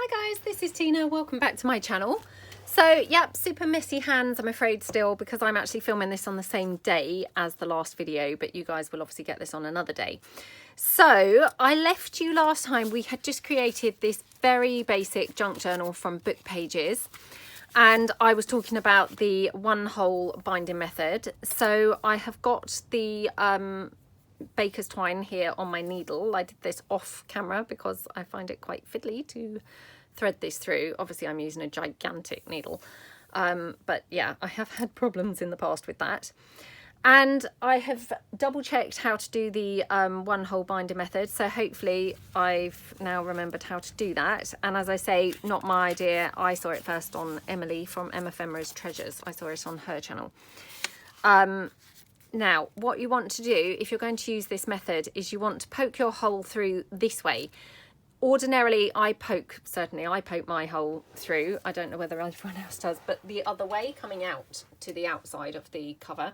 Hi guys, this is Tina. Welcome back to my channel. So yep, super messy hands I'm afraid still, because I'm actually filming this on the same day as the last video, but you guys will obviously get this on another day. So I left you last time, we had just created this very basic junk journal from Book Pages, and I was talking about the one hole binding method. So I have got the baker's twine here on my needle. I did this off camera because I find it quite fiddly to thread this through. Obviously I'm using a gigantic needle, but yeah, I have had problems in the past with that. And I have double checked how to do the one hole binder method, so hopefully I've now remembered how to do that. And as I say, not my idea, I saw it first on Emily from Emephemeras Treasures. I saw it on her channel. Now, what you want to do if you're going to use this method is you want to poke your hole through this way. Ordinarily, I poke my hole through. I don't know whether everyone else does, but the other way, coming out to the outside of the cover.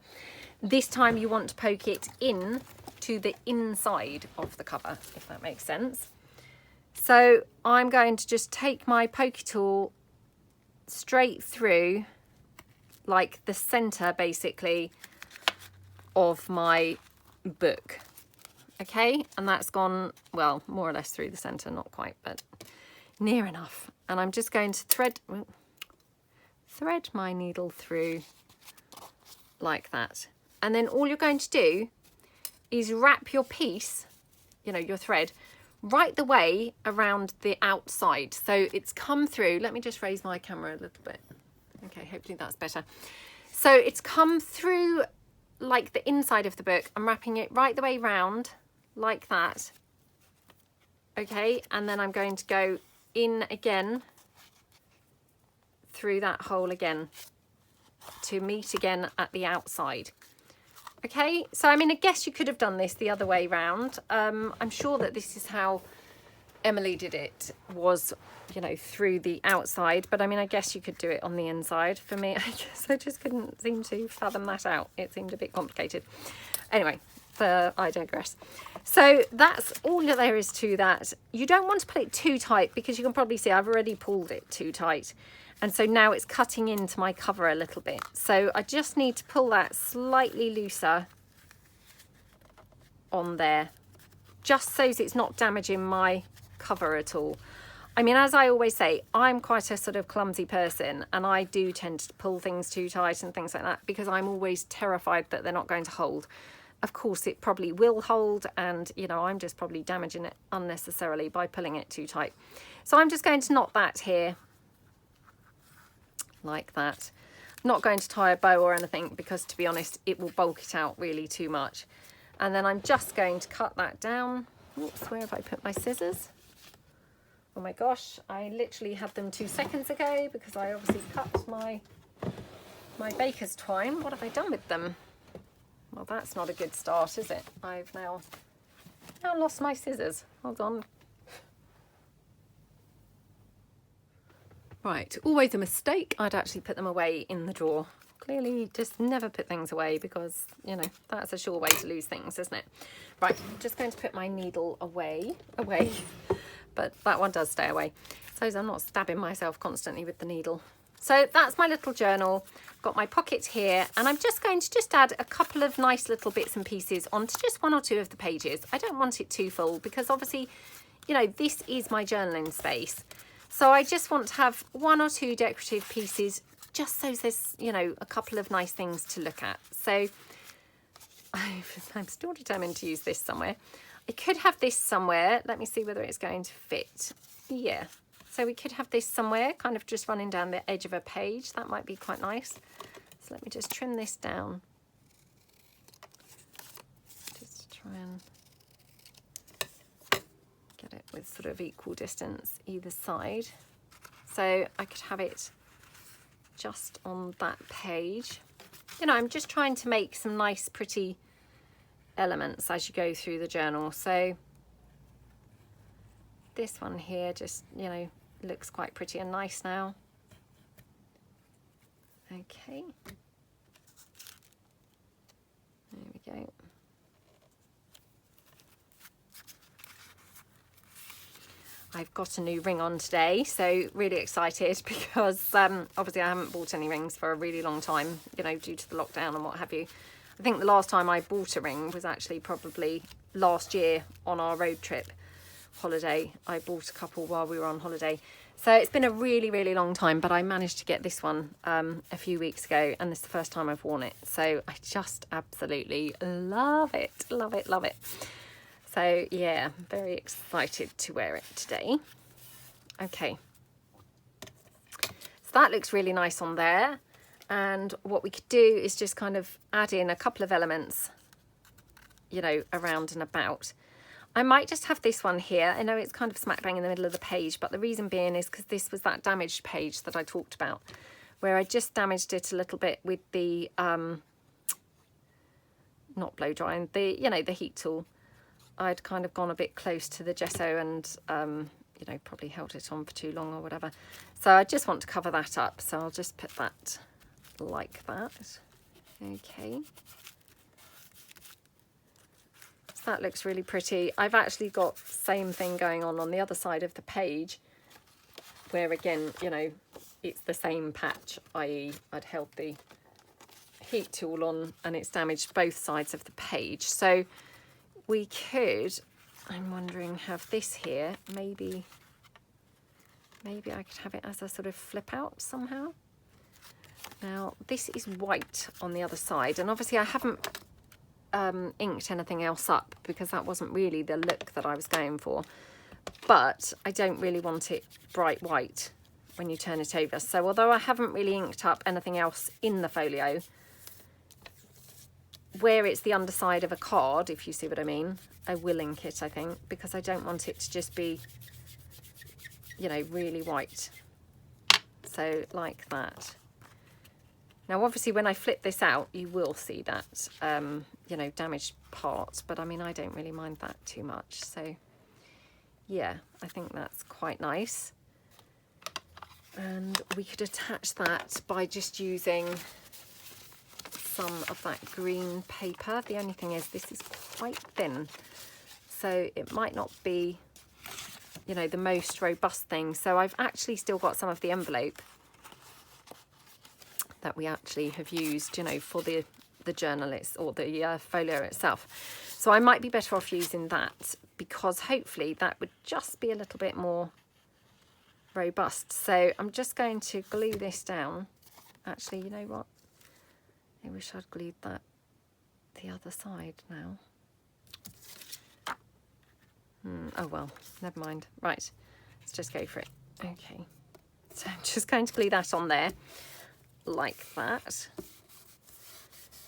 This time you want to poke it in to the inside of the cover, if that makes sense. So I'm going to just take my pokey tool straight through, like the center basically of my book. Okay, and that's gone, well, more or less through the center, not quite, but near enough. And I'm just going to thread my needle through like that. And then all you're going to do is wrap your piece, you know, your thread, right the way around the outside. So it's come through, let me just raise my camera a little bit. Okay, hopefully that's better. So it's come through like the inside of the book. I'm wrapping it right the way round like that. Okay, and then I'm going to go in again through that hole again to meet again at the outside. Okay, so I mean, I guess you could have done this the other way round. I'm sure that this is how Emily did it, was, you know, through the outside, but I mean, I guess you could do it on the inside. For me, I guess I just couldn't seem to fathom that out. It seemed a bit complicated. Anyway, I digress. So that's all there is to that. You don't want to pull it too tight, because you can probably see I've already pulled it too tight. And so now it's cutting into my cover a little bit. So I just need to pull that slightly looser on there, just so it's not damaging my cover at all. I mean, as I always say, I'm quite a sort of clumsy person, and I do tend to pull things too tight and things like that, because I'm always terrified that they're not going to hold. Of course, it probably will hold, and, you know, I'm just probably damaging it unnecessarily by pulling it too tight. So I'm just going to knot that here, like that. I'm not going to tie a bow or anything, because, to be honest, it will bulk it out really too much. And then I'm just going to cut that down. Oops, where have I put my scissors? Oh my gosh, I literally had them 2 seconds ago, because I obviously cut my baker's twine. What have I done with them? Well, that's not a good start, is it? I've now lost my scissors. Hold on. Right, always a mistake. I'd actually put them away in the drawer. Clearly, just never put things away, because, you know, that's a sure way to lose things, isn't it? Right, I'm just going to put my needle away, but that one does stay away. So I'm not stabbing myself constantly with the needle. So that's my little journal. Got my pocket here, and I'm just going to add a couple of nice little bits and pieces onto just 1 or 2 of the pages. I don't want it too full, because obviously, you know, this is my journaling space. So I just want to have 1 or 2 decorative pieces, just so there's, you know, a couple of nice things to look at. So I'm still determined to use this somewhere. I could have this somewhere. Let me see whether it's going to fit. Yeah. So we could have this somewhere, kind of just running down the edge of a page. That might be quite nice. So let me just trim this down. Just try and get it with sort of equal distance either side. So I could have it just on that page. You know, I'm just trying to make some nice, pretty elements as you go through the journal. So this one here just, you know, looks quite pretty and nice now. Okay, there we go. I've got a new ring on today, so really excited because obviously I haven't bought any rings for a really long time, you know, due to the lockdown and what have you. I think the last time I bought a ring was actually probably last year on our road trip holiday. I bought a couple while we were on holiday. So it's been a really, really long time, but I managed to get this one a few weeks ago, and this is the first time I've worn it. So I just absolutely love it, love it, love it. So yeah, I'm very excited to wear it today. Okay, so that looks really nice on there. And what we could do is just kind of add in a couple of elements, you know, around and about. I might just have this one here. I know it's kind of smack bang in the middle of the page, but the reason being is because this was that damaged page that I talked about, where I just damaged it a little bit with the, not blow drying, the, you know, the heat tool. I'd kind of gone a bit close to the gesso and, you know, probably held it on for too long or whatever. So I just want to cover that up. So I'll just put that like that. Okay. So that looks really pretty. I've actually got the same thing going on the other side of the page, where again, you know, it's the same patch, i.e. I'd held the heat tool on and it's damaged both sides of the page. So we could, I'm wondering, have this here, maybe I could have it as a sort of flip out somehow. Now this is white on the other side, and obviously I haven't inked anything else up because that wasn't really the look that I was going for, but I don't really want it bright white when you turn it over. So although I haven't really inked up anything else in the folio, where it's the underside of a card, if you see what I mean, I will ink it, I think, because I don't want it to just be, you know, really white. So like that. Now obviously when I flip this out you will see that you know, damaged part, but I mean I don't really mind that too much. So yeah, I think that's quite nice. And we could attach that by just using some of that green paper. The only thing is this is quite thin, so it might not be, you know, the most robust thing. So I've actually still got some of the envelope that we actually have used, you know, for the journal or the folio itself. So I might be better off using that, because hopefully that would just be a little bit more robust. So I'm just going to glue this down. Actually, you know what? I wish I'd glued that the other side now. Oh well, never mind. Right, let's just go for it. Okay, so I'm just going to glue that on there like that.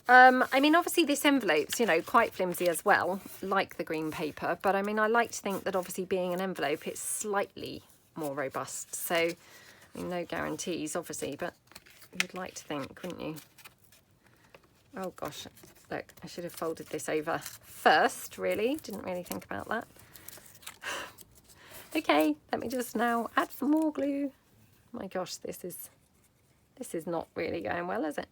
I mean, obviously this envelope's, you know, quite flimsy as well, like the green paper, but I mean, I like to think that obviously being an envelope, it's slightly more robust. So, I mean, no guarantees, obviously, but you'd like to think, wouldn't you? Oh gosh, look, I should have folded this over first, really. Didn't really think about that. Okay, let me just now add some more glue. My gosh, this is not really going well, is it?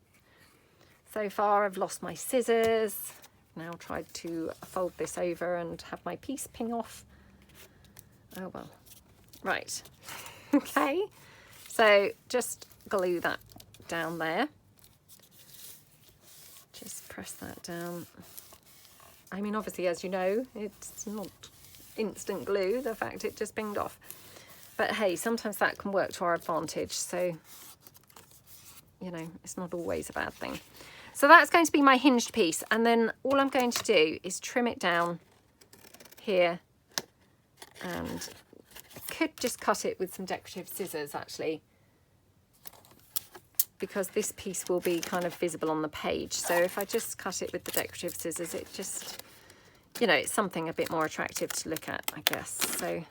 So far, I've lost my scissors. Now tried to fold this over and have my piece ping off. Oh well. Right. Okay. So just glue that down there. Just press that down. I mean, obviously, as you know, it's not instant glue, the fact it just pinged off. But hey, sometimes that can work to our advantage. So, you know, it's not always a bad thing. So that's going to be my hinged piece. And then all I'm going to do is trim it down here. And I could just cut it with some decorative scissors, actually, because this piece will be kind of visible on the page. So if I just cut it with the decorative scissors, it just, you know, it's something a bit more attractive to look at, I guess. So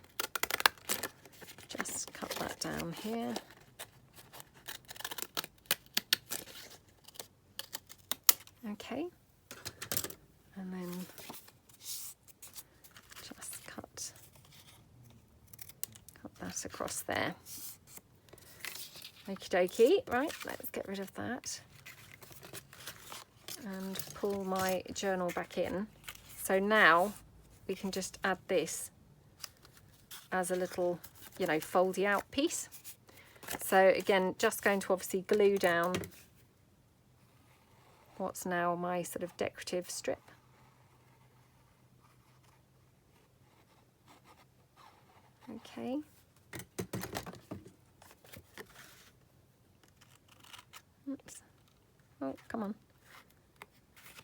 just cut that down here. Okay. And then just cut that across there. Okie dokie. Right, let's get rid of that and pull my journal back in. So now we can just add this as a little, you know, foldy out piece. So again, just going to obviously glue down what's now my sort of decorative strip. Okay. Oops. Oh, come on.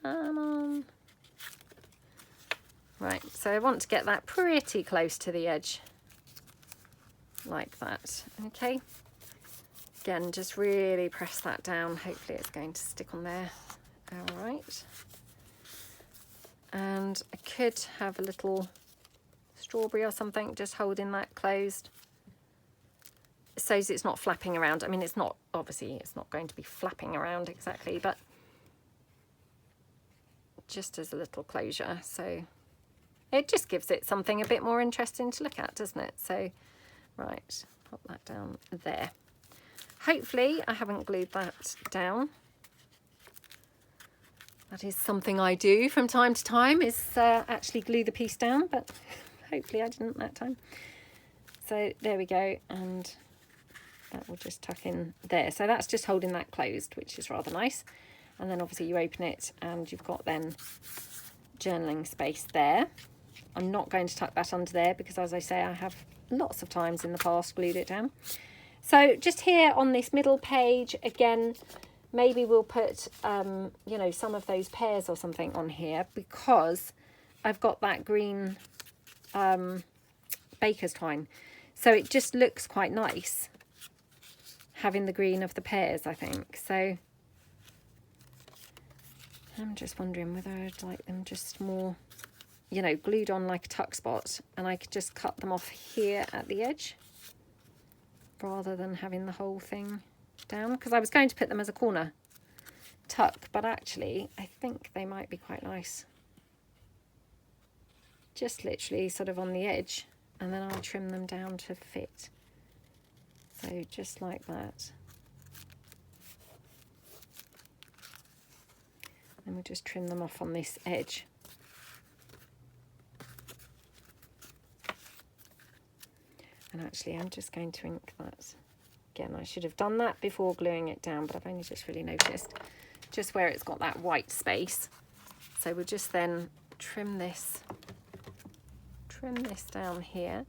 Come on. Right, so I want to get that pretty close to the edge, like that. Okay. Again, just really press that down. Hopefully it's going to stick on there. All right. And I could have a little strawberry or something just holding that closed so it's not flapping around. I mean, it's not, obviously it's not going to be flapping around exactly, but just as a little closure. So it just gives it something a bit more interesting to look at, doesn't it? So, right, pop that down there. Hopefully I haven't glued that down. That is something I do from time to time, is actually glue the piece down, but hopefully I didn't that time. So there we go, and that will just tuck in there. So that's just holding that closed, which is rather nice. And then obviously you open it and you've got then journaling space there. I'm not going to tuck that under there because, as I say, I have lots of times in the past glued it down. So just here on this middle page, again, maybe we'll put, you know, some of those pears or something on here because I've got that green baker's twine. So it just looks quite nice having the green of the pears, I think. So I'm just wondering whether I'd like them just more, you know, glued on like a tuck spot, and I could just cut them off here at the edge rather than having the whole thing down, because I was going to put them as a corner tuck, but actually I think they might be quite nice just literally sort of on the edge, and then I'll trim them down to fit. So just like that. And we'll just trim them off on this edge. And actually I'm just going to ink that. Again, I should have done that before gluing it down, but I've only just really noticed just where it's got that white space. So we'll just then trim this down here.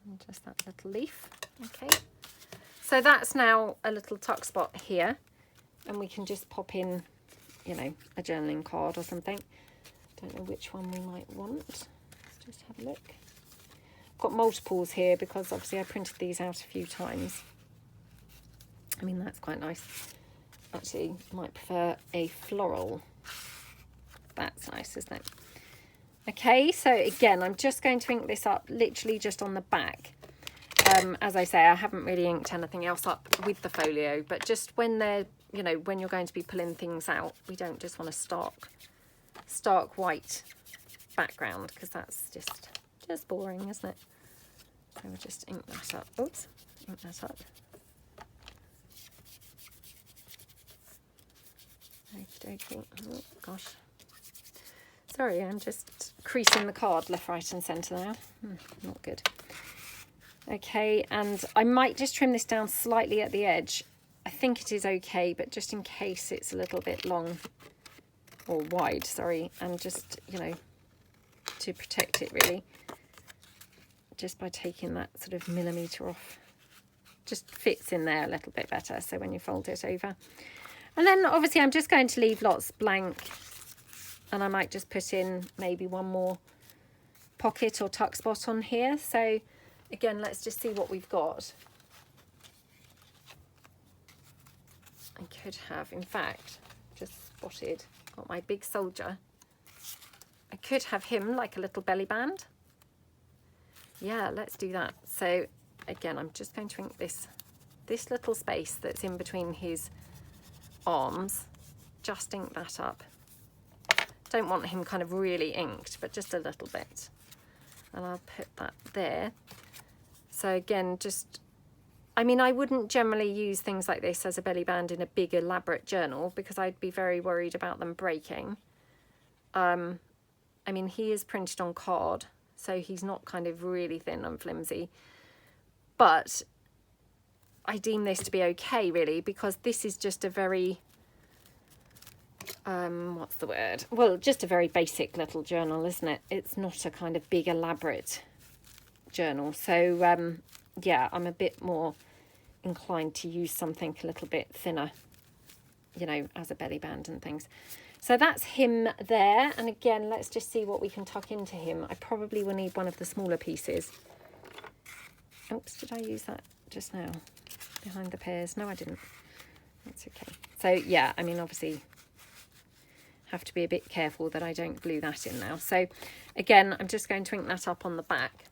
And just that little leaf. Okay. So that's now a little tuck spot here, and we can just pop in, you know, a journaling card or something. Don't know which one we might want. Let's just have a look. I've got multiples here because obviously I printed these out a few times. I mean, that's quite nice. Actually, might prefer a floral. That's nice, isn't it? Okay, so again, I'm just going to ink this up literally just on the back. As I say, I haven't really inked anything else up with the folio, but just when they're, you know, when you're going to be pulling things out, we don't just want a stark white background, because that's just boring, isn't it? So we'll just ink that up. Oops, ink that up. Okey-dokey. Oh gosh. Sorry, I'm just creasing the card left, right and centre now. Not good. Okay, and I might just trim this down slightly at the edge. I think it is okay, but just in case it's a little bit long or wide, sorry, and just, you know, to protect it really, just by taking that sort of millimetre off, just fits in there a little bit better, so when you fold it over. And then obviously I'm just going to leave lots blank, and I might just put in maybe one more pocket or tuck spot on here. So again, let's just see what we've got. I could have, in fact, just spotted, got my big soldier. I could have him like a little belly band. Yeah, let's do that. So again, I'm just going to ink this little space that's in between his arms, just ink that up. Don't want him kind of really inked, but just a little bit. And I'll put that there. So again, just, I mean, I wouldn't generally use things like this as a belly band in a big elaborate journal because I'd be very worried about them breaking. I mean, he is printed on card, so he's not kind of really thin and flimsy, but I deem this to be okay, really, because this is just a very, what's the word? Well, just a very basic little journal, isn't it? It's not a kind of big, elaborate journal. So, yeah, I'm a bit more inclined to use something a little bit thinner, you know, as a belly band and things. So that's him there. And again, let's just see what we can tuck into him. I probably will need one of the smaller pieces. Oops, did I use that just now? Behind the pears? No, I didn't. That's okay. So yeah, I mean, obviously have to be a bit careful that I don't glue that in now. So again, I'm just going to ink that up on the back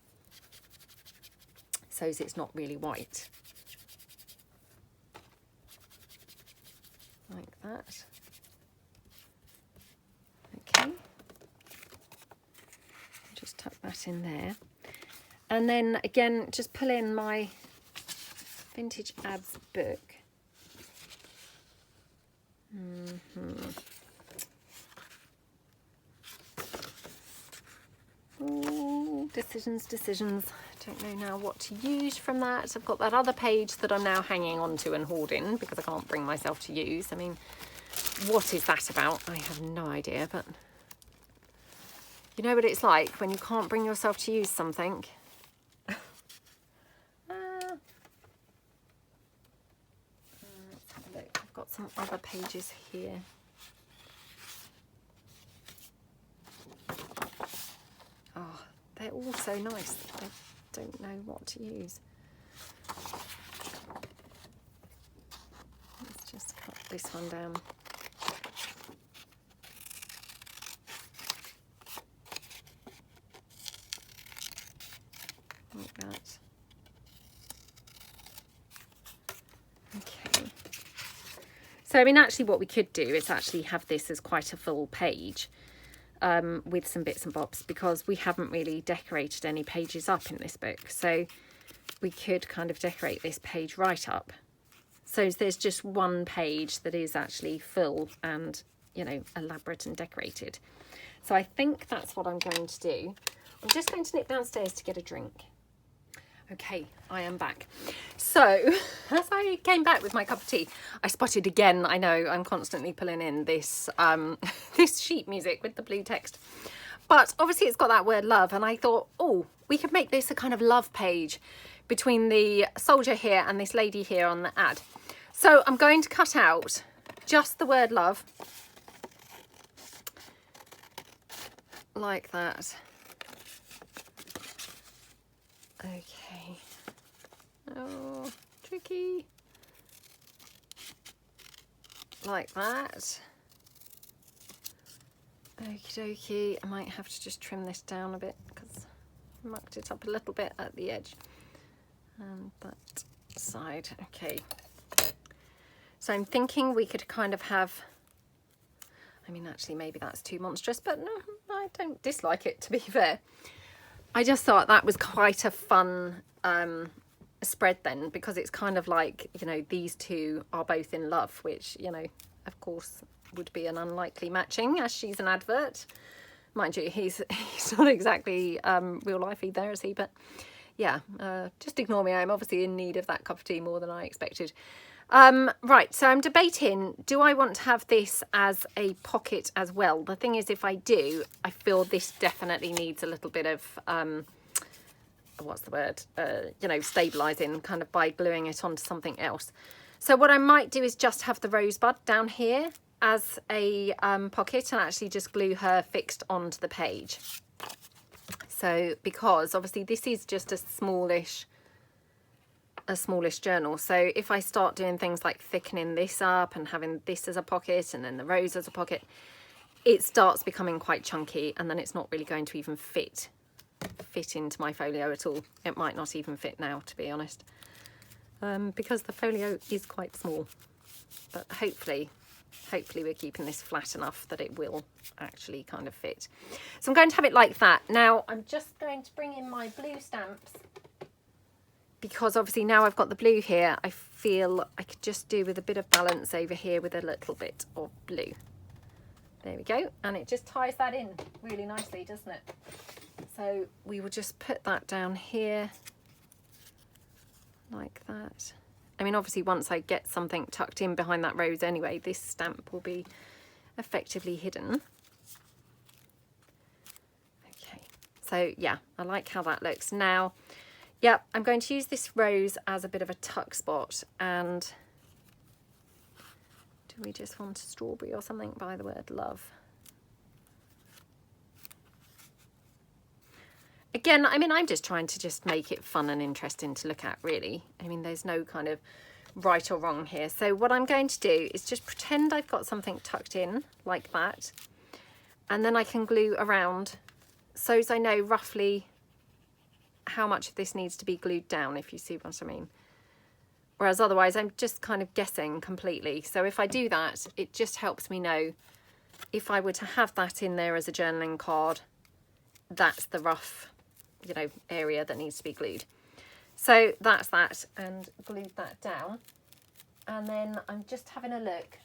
so as it's not really white. Like that. Okay. Just tuck that in there. And then again, just pull in my Vintage Ads book. Ooh, decisions. Don't know now what to use from that. I've got that other page that I'm now hanging on to and hoarding because I can't bring myself to use. I mean, what is that about? I have no idea, but you know what it's like when you can't bring yourself to use something. Let's have a look. I've got some other pages here. Oh, they're all so nice. I don't know what to use. Let's just cut this one down. Like that. Okay. So I mean, actually what we could do is actually have this as quite a full page. With some bits and bobs, because we haven't really decorated any pages up in this book, so we could kind of decorate this page right up so there's just one page that is actually full and, you know, elaborate and decorated. So I think that's what I'm going to do. I'm just going to nip downstairs to get a drink. Okay, I am back. So as I came back with my cup of tea, I spotted again, I know I'm constantly pulling in this this sheet music with the blue text, but obviously it's got that word love, and I thought, oh, we could make this a kind of love page between the soldier here and this lady here on the ad. So I'm going to cut out just the word love like that. Okay. Oh, tricky. Like that. Okie dokie. I might have to just trim this down a bit because I mucked it up a little bit at the edge. And that side. Okay. So I'm thinking we could kind of have, I mean, actually maybe that's too monstrous, but no, I don't dislike it, to be fair. I just thought that was quite a fun spread then, because it's kind of like, you know, these two are both in love, which, you know, of course would be an unlikely matching as she's an advert. Mind you, he's not exactly real life either, is he? But yeah, just ignore me. I'm obviously in need of that cup of tea more than I expected. Right, so I'm debating, do I want to have this as a pocket as well? The thing is, if I do, I feel this definitely needs a little bit of, what's the word, you know, stabilising, kind of by gluing it onto something else. So what I might do is just have the rosebud down here as a pocket and actually just glue her fixed onto the page. So because obviously this is just a smallish journal, so if I start doing things like thickening this up and having this as a pocket and then the rose as a pocket, it starts becoming quite chunky, and then it's not really going to even fit into my folio at all. It might not even fit now, to be honest, because the folio is quite small, but hopefully we're keeping this flat enough that it will actually kind of fit. So I'm going to have it like that. Now I'm just going to bring in my blue stamps, because obviously now I've got the blue here, I feel I could just do with a bit of balance over here with a little bit of blue. There we go. And it just ties that in really nicely, doesn't it? So we will just put that down here like that. I mean, obviously once I get something tucked in behind that rose anyway, this stamp will be effectively hidden. Okay, so yeah, I like how that looks. Now, yeah, I'm going to use this rose as a bit of a tuck spot. And do we just want a strawberry or something by the word love? Again, I mean, I'm just trying to just make it fun and interesting to look at, really. I mean, there's no kind of right or wrong here. So what I'm going to do is just pretend I've got something tucked in like that. And then I can glue around so as I know roughly how much of this needs to be glued down, if you see what I mean. Whereas otherwise, I'm just kind of guessing completely. So if I do that, it just helps me know if I were to have that in there as a journaling card, that's the rough, you know, area that needs to be glued. So that's that, and glued that down. And then I'm just having a look,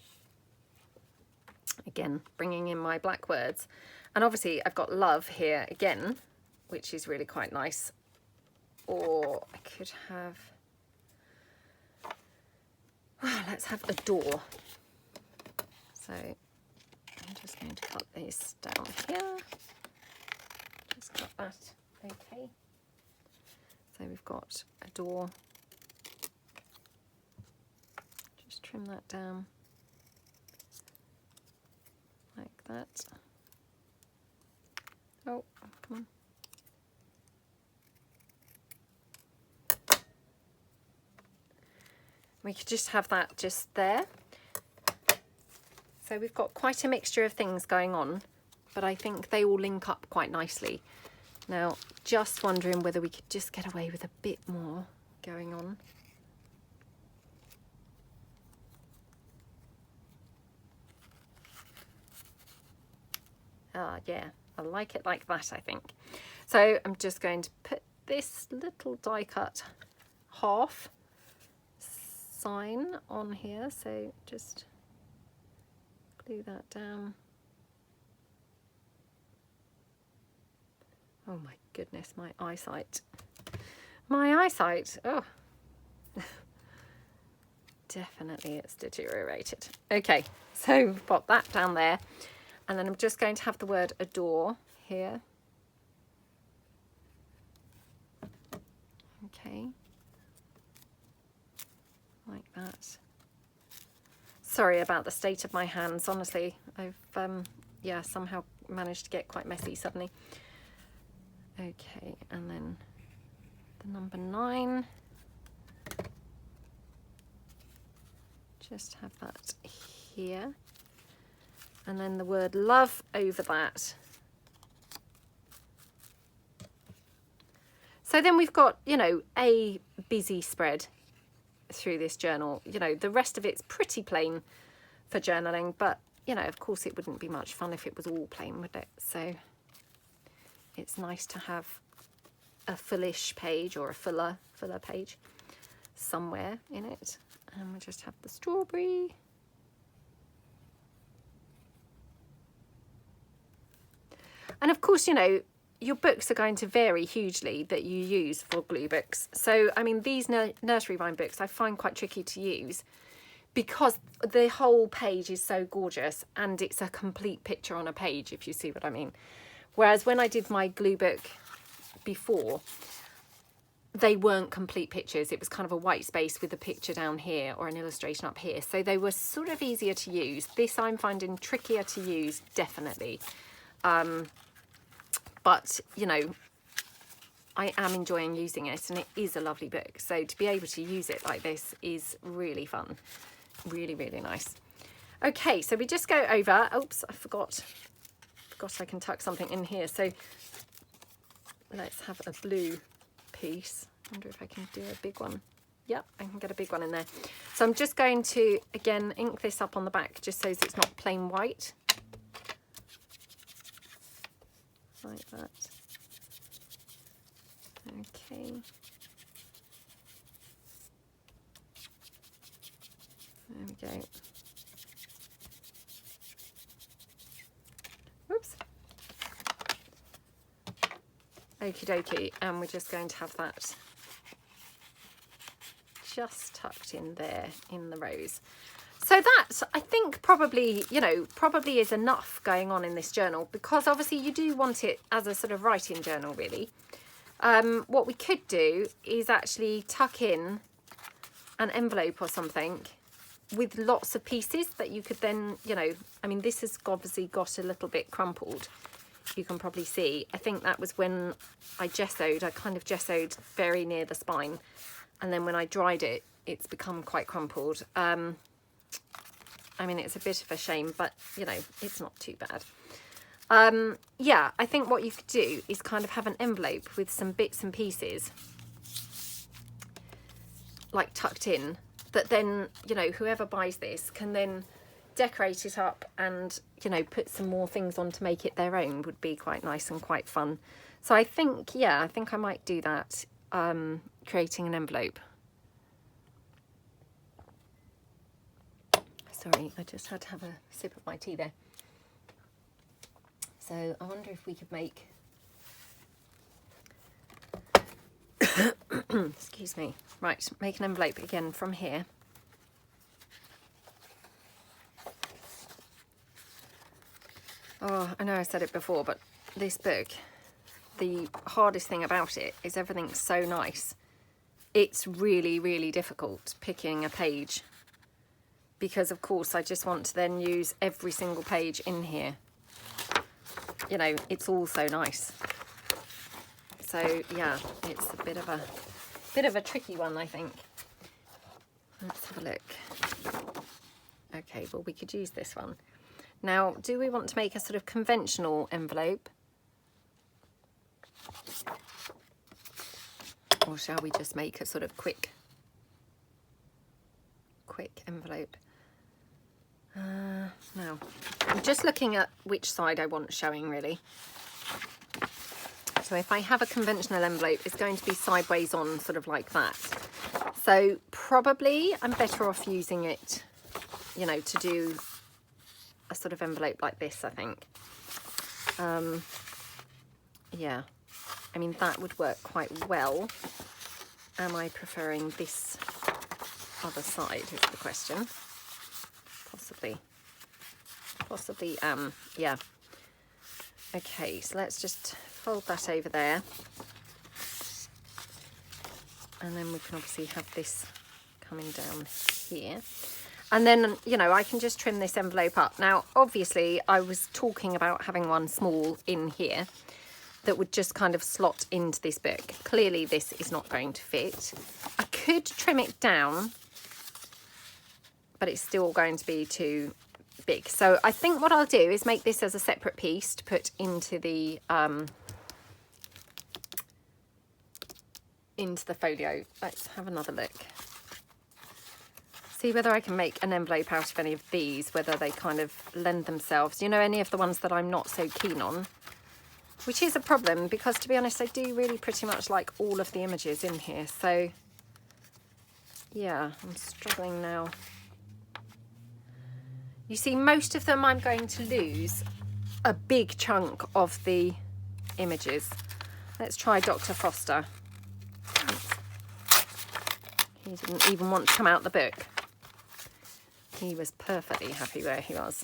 again bringing in my black words, and obviously I've got love here again, which is really quite nice. Or I could have, well, let's have adore. So I'm just going to cut this down here. Just cut that. Okay, so we've got adore. Just trim that down like that. Oh, come on. We could just have that just there. So we've got quite a mixture of things going on, but I think they all link up quite nicely. Now, just wondering whether we could just get away with a bit more going on. Yeah, I like it like that, I think. So I'm just going to put this little die cut half sign on here. So just glue that down. Oh my goodness, my eyesight. My eyesight, oh. Definitely it's deteriorated. Okay, so we've got that down there. And then I'm just going to have the word adore here. Okay. Like that. Sorry about the state of my hands, honestly. I've, yeah, somehow managed to get quite messy suddenly. Okay, and then the number 9. Just have that here. And then the word love over that. So then we've got, you know, a busy spread through this journal. You know, the rest of it's pretty plain for journaling, but, you know, of course it wouldn't be much fun if it was all plain, would it? So it's nice to have a fullish page or a fuller page somewhere in it. And we just have the strawberry. And of course, you know, your books are going to vary hugely that you use for glue books. So, I mean, these nursery rhyme books I find quite tricky to use because the whole page is so gorgeous and it's a complete picture on a page, if you see what I mean. Whereas when I did my glue book before, they weren't complete pictures. It was kind of a white space with a picture down here or an illustration up here. So they were sort of easier to use. This I'm finding trickier to use, definitely. But, you know, I am enjoying using it and it is a lovely book. So to be able to use it like this is really fun. Really, really nice. Okay, so we just go over. Oops, I forgot I can tuck something in here. So let's have a blue piece. I wonder if I can do a big one. Yep, I can get a big one in there. So I'm just going to, again, ink this up on the back just so it's not plain white. Like that. Okay. There we go. Okie dokie, and we're just going to have that just tucked in there in the rows. So that, I think, probably, you know, probably is enough going on in this journal, because obviously you do want it as a sort of writing journal, really. What we could do is actually tuck in an envelope or something with lots of pieces that you could then, you know, I mean, this has obviously got a little bit crumpled. You can probably see. I think that was when I gessoed. I kind of gessoed very near the spine. And then when I dried it, it's become quite crumpled. I mean, it's a bit of a shame, but, you know, it's not too bad. Yeah, I think what you could do is kind of have an envelope with some bits and pieces, like tucked in, that then, you know, whoever buys this can then decorate it up and, you know, put some more things on to make it their own. Would be quite nice and quite fun. So I think, yeah, I think I might do that, creating an envelope. Sorry, I just had to have a sip of my tea there. So I wonder if we could make, excuse me, right, make an envelope again from here. Oh, I know I said it before, but this book, the hardest thing about it is everything's so nice. It's really, really difficult picking a page, because of course I just want to then use every single page in here. You know, it's all so nice. So yeah, it's a bit of a tricky one, I think. Let's have a look. Okay, well, we could use this one. Now, do we want to make a sort of conventional envelope? Or shall we just make a sort of quick envelope? No, I'm just looking at which side I want showing, really. So if I have a conventional envelope, it's going to be sideways on, sort of like that. So probably I'm better off using it, you know, to do a sort of envelope like this, I think. Yeah, I mean, that would work quite well. Am I preferring this other side is the question. Possibly, yeah. Okay, so let's just fold that over there. And then we can obviously have this coming down here. And then, you know, I can just trim this envelope up. Now, obviously, I was talking about having one small in here that would just kind of slot into this book. Clearly, this is not going to fit. I could trim it down, but it's still going to be too big. So I think what I'll do is make this as a separate piece to put into the folio. Let's have another look. See whether I can make an envelope out of any of these, whether they kind of lend themselves. You know, any of the ones that I'm not so keen on, which is a problem because, to be honest, I do really pretty much like all of the images in here. So yeah, I'm struggling now. You see, most of them I'm going to lose a big chunk of the images. Let's try Dr. Foster. He didn't even want to come out the book. He was perfectly happy where he was.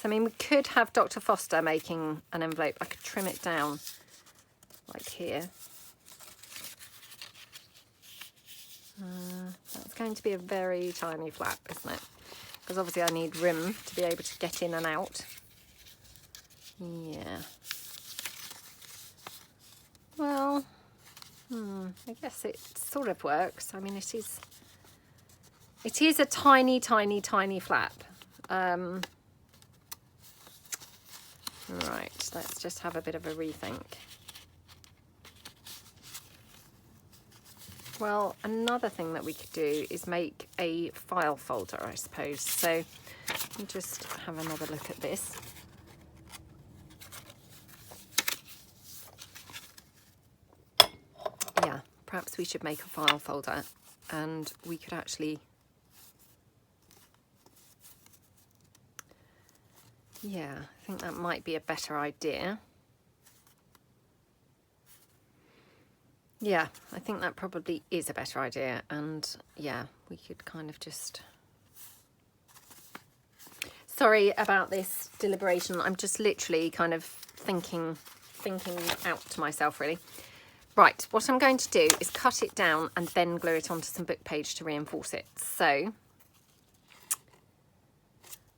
So, I mean, we could have Dr. Foster making an envelope. I could trim it down like here. That's going to be a very tiny flap, isn't it? Because obviously I need room to be able to get in and out. Yeah. Well, I guess it sort of works. I mean, it is a tiny, tiny, tiny flap. Right, let's just have a bit of a rethink. Well, another thing that we could do is make a file folder, I suppose. So let me just have another look at this. Yeah, perhaps we should make a file folder, and we could actually, yeah, I think that might be a better idea. Yeah, I think that probably is a better idea. And yeah, we could kind of just... Sorry about this deliberation. I'm just literally kind of thinking out to myself, really. Right, what I'm going to do is cut it down and then glue it onto some book page to reinforce it. So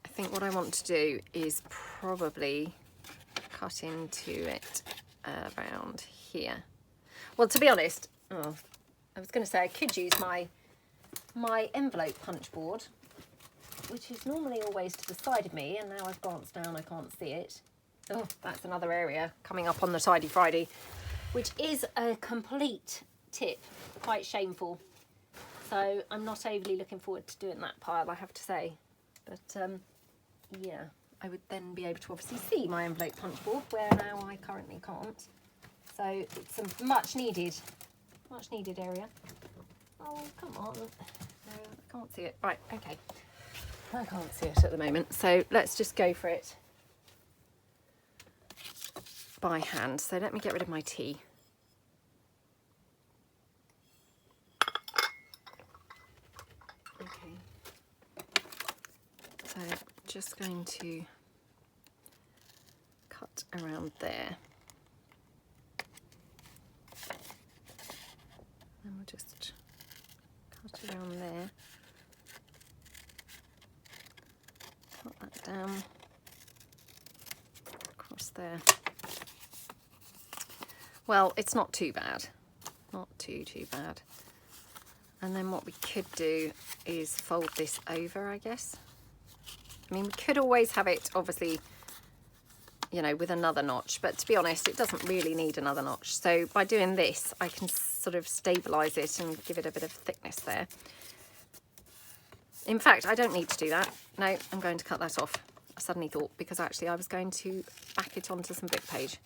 I think what I want to do is probably cut into it around here. Well, to be honest, I was going to say I could use my envelope punch board, which is normally always to the side of me, and now I've glanced down, I can't see it. Oh, that's another area coming up on the Tidy Friday, which is a complete tip, quite shameful. So I'm not overly looking forward to doing that pile, I have to say. But yeah, I would then be able to obviously see my envelope punch board, where now I currently can't. So it's a much needed area. Oh, come on. No, I can't see it. Right, okay. I can't see it at the moment. So let's just go for it by hand. So let me get rid of my tea. Okay. So just going to cut around there. And we'll just cut around there. Cut that down across there. Well, it's not too bad. Not too bad. And then what we could do is fold this over, I guess. I mean, we could always have it, obviously, you know, with another notch, but to be honest, it doesn't really need another notch. So by doing this, I can sort of stabilize it and give it a bit of thickness there. In fact, I don't need to do that. No, I'm going to cut that off. I suddenly thought, because actually I was going to back it onto some book page.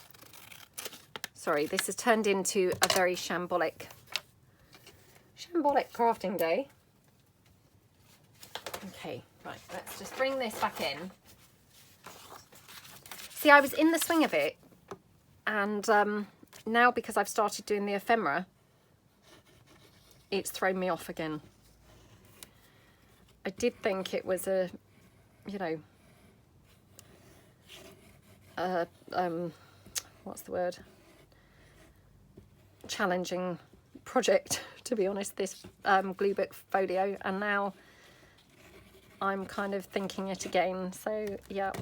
Sorry, this has turned into a very shambolic crafting day. Okay, right, let's just bring this back in. See, I was in the swing of it, and now because I've started doing the ephemera, it's thrown me off again. I did think it was a, you know, what's the word? Challenging project, to be honest, this glue book folio, and now I'm kind of thinking it again. So yeah,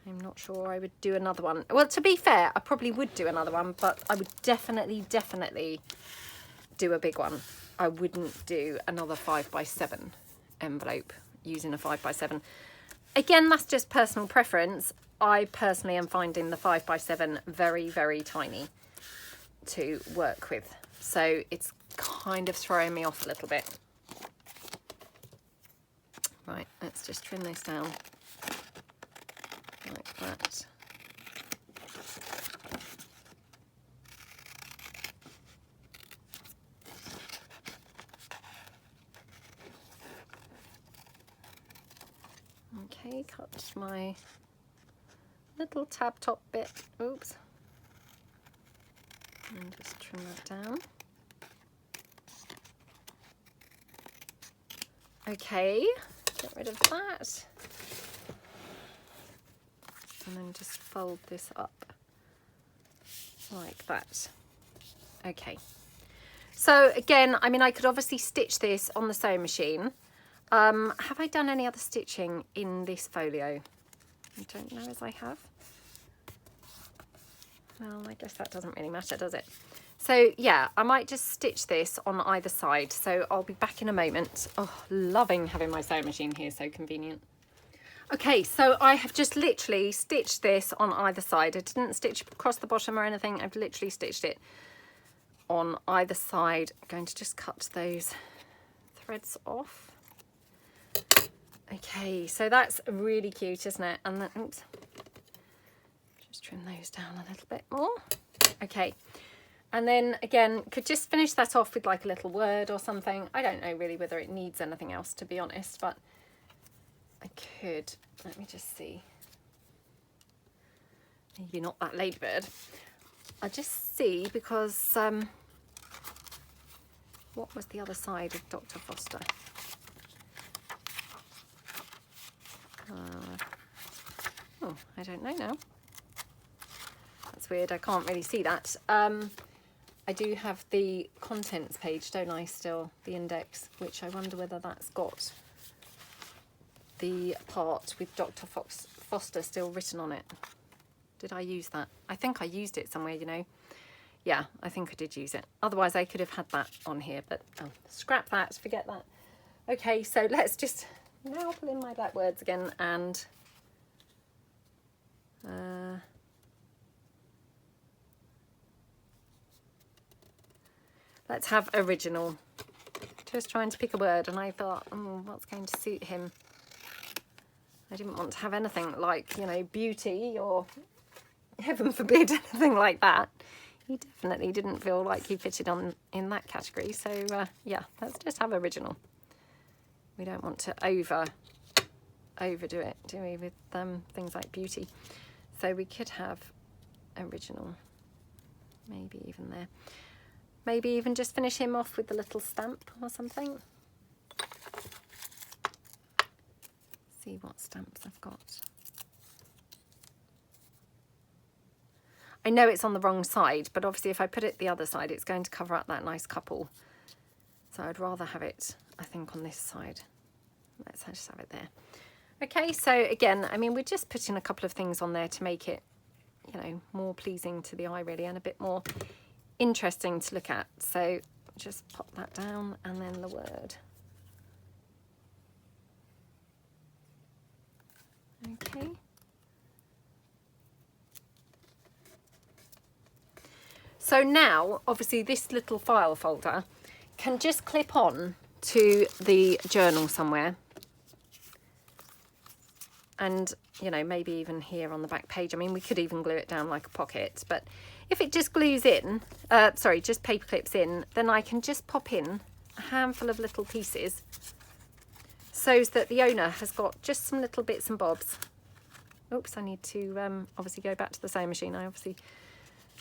I'm not sure I would do another one. Well, to be fair, I probably would do another one, but I would definitely do a big one. I wouldn't do another 5x7 envelope using a 5x7. Again, that's just personal preference. I personally am finding the 5x7 very tiny to work with, so it's kind of throwing me off a little bit. Right, let's just trim this down like that. Okay, cut my little tab top bit, oops, and just trim that down. Okay, get rid of that. And then just fold this up like that. Okay. So again, I mean, I could obviously stitch this on the sewing machine. Have I done any other stitching in this folio? I don't know as I have. Well, I guess that doesn't really matter, does it? So yeah, I might just stitch this on either side. So I'll be back in a moment. Oh, loving having my sewing machine here, so convenient. Okay, so I have just literally stitched this on either side. I didn't stitch across the bottom or anything. I've literally stitched it on either side. I'm going to just cut those threads off. Okay, so that's really cute, isn't it? And then, oops, just trim those down a little bit more. Okay, and then again, could just finish that off with like a little word or something. I don't know really whether it needs anything else, to be honest, but I could. Let me just see. Maybe not that ladybird. I just see because what was the other side of Dr. Foster? Oh, I don't know now. That's weird, I can't really see that. I do have the contents page, don't I, still, the index, which I wonder whether that's got the part with Dr. Foster still written on it. Did I use that? I think I used it somewhere, you know. Yeah, I think I did use it. Otherwise, I could have had that on here, but scrap that, forget that. Okay, so let's just now pull in my black words again and let's have original. Just trying to pick a word, and I thought, oh, what's going to suit him? I didn't want to have anything like, you know, beauty or heaven forbid, anything like that. He definitely didn't feel like he fitted on in that category. So yeah, let's just have original. We don't want to overdo it, do we, with things like beauty? So we could have original, maybe even there. Maybe even just finish him off with the little stamp or something. See what stamps I've got. I know it's on the wrong side, but obviously if I put it the other side, it's going to cover up that nice couple. So I'd rather have it, I think, on this side. Let's just have it there. Okay, so again, I mean, we're just putting a couple of things on there to make it, you know, more pleasing to the eye really, and a bit more interesting to look at. So just pop that down, and then the word. Okay. So now, obviously, this little file folder can just clip on to the journal somewhere. And, you know, maybe even here on the back page. I mean, we could even glue it down like a pocket. But if it just glues in, just paper clips in, then I can just pop in a handful of little pieces so that the owner has got just some little bits and bobs. Oops, I need to obviously go back to the sewing machine. I obviously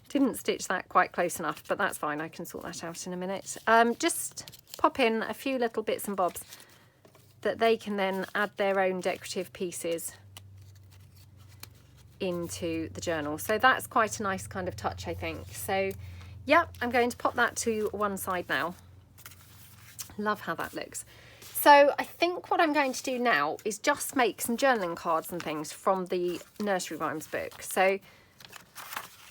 didn't stitch that quite close enough, but that's fine. I can sort that out in a minute. Just pop in a few little bits and bobs that they can then add their own decorative pieces into the journal. So that's quite a nice kind of touch, I think. So yeah, I'm going to pop that to one side now. Love how that looks. So I think what I'm going to do now is just make some journaling cards and things from the nursery rhymes book. So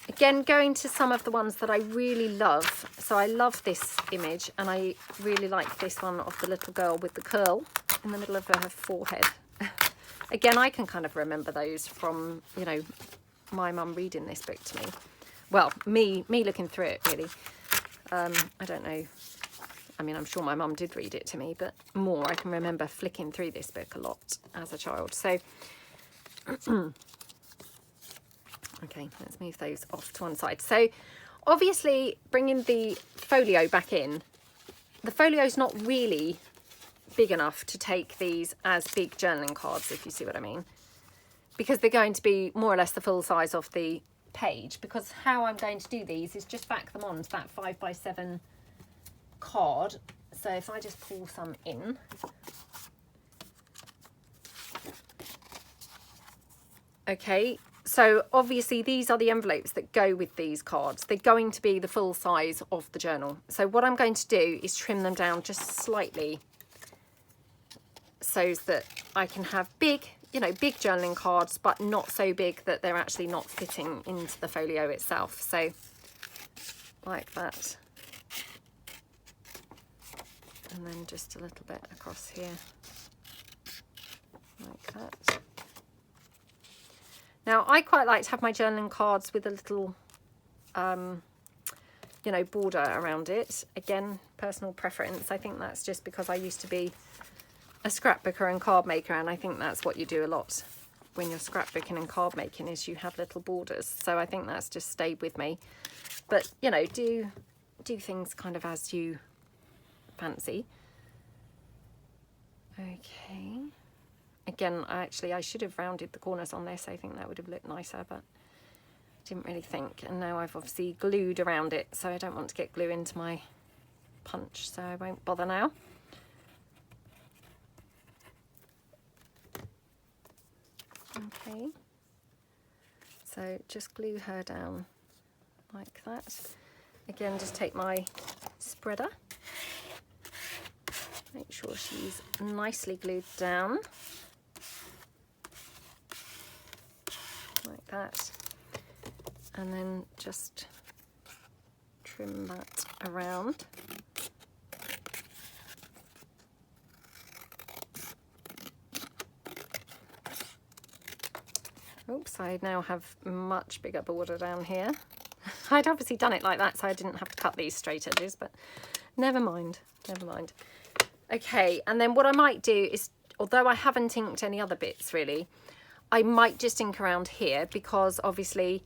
again, going to some of the ones that I really love. So I love this image, and I really like this one of the little girl with the curl in the middle of her forehead. Again, I can kind of remember those from, you know, my mum reading this book to me. Well, me looking through it, really. I don't know. I mean, I'm sure my mum did read it to me, but more I can remember flicking through this book a lot as a child. So, okay, let's move those off to one side. So, obviously, bringing the folio back in, the folio's not really big enough to take these as big journaling cards, if you see what I mean, because they're going to be more or less the full size of the page. Because how I'm going to do these is just back them onto that 5x7 card. So if I just pull some in, okay, so obviously these are the envelopes that go with these cards. They're going to be the full size of the journal. So what I'm going to do is trim them down just slightly so that I can have big, you know, big journaling cards, but not so big that they're actually not fitting into the folio itself. So like that. And then just a little bit across here, like that. Now, I quite like to have my journaling cards with a little, you know, border around it. Again, personal preference. I think that's just because I used to be a scrapbooker and card maker, and I think that's what you do a lot when you're scrapbooking and card making, is you have little borders. So I think that's just stayed with me. But, you know, do things kind of as you fancy. Okay. Again, I should have rounded the corners on this. I think that would have looked nicer, but Didn't really think, and now I've obviously glued around it, so I don't want to get glue into my punch, so I won't bother now. Okay, so just glue her down like that. Again, just take my spreader, make sure she's nicely glued down like that, and then just trim that around. Oops, I now have much bigger border down here. I'd obviously done it like that, so I didn't have to cut these straight edges, but never mind, never mind. Okay, and then what I might do is, although I haven't inked any other bits really, I might just ink around here, because obviously